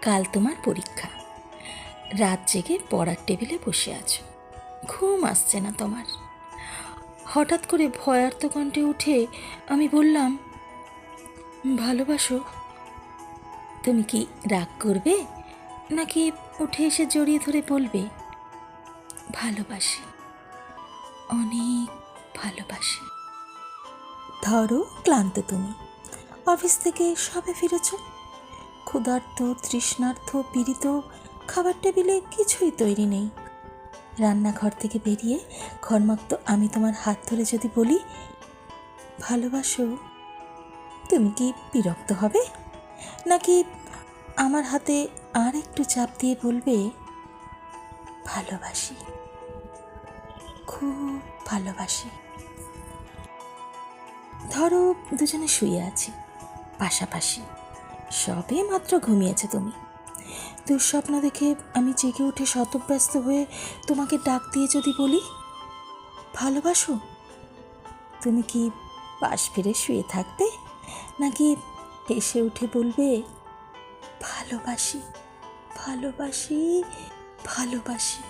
কাল তোমার পরীক্ষা, রাত জেগে পড়ার টেবিলে বসে আছো, ঘুম আসছে না তোমার। হঠাৎ করে ভয়ার্ত কণ্ঠে উঠে আমি বললাম, ভালোবাসো? তুমি কি রাগ করবে, নাকি উঠে এসে জড়িয়ে ধরে বলবে, ভালোবাসি, অনেক ভালোবাসি? ধরো ক্লান্ত তুমি, অফিস থেকে সবে ফিরেছ, ক্ষুধার্ত, তৃষ্ণার্ত, পীড়িত, খাবার টেবিলে কিছুই তৈরি নেই। রান্নাঘর থেকে বেরিয়ে ঘর্মাক্ত আমি তোমার হাত ধরে যদি বলি, ভালোবাসো, তুমি কি বিরক্ত হবে, নাকি আমার হাতে আর একটু চাপ দিয়ে বলবে, ভালোবাসি, খুব ভালোবাসি? ধরো দুজনে শুয়ে আছি পাশাপাশি, সবে মাত্র ঘুমিয়েছে তুমি। দুঃস্বপ্ন দেখে আমি জেগে উঠে শতব্যস্ত হয়ে তোমাকে ডাক দিয়ে যদি বলি, ভালোবাসো, তুমি কি পাশ ফিরে শুয়ে থাকবে, নাকি হেসে উঠে বলবে, ভালোবাসি, ভালোবাসি, ভালোবাসি?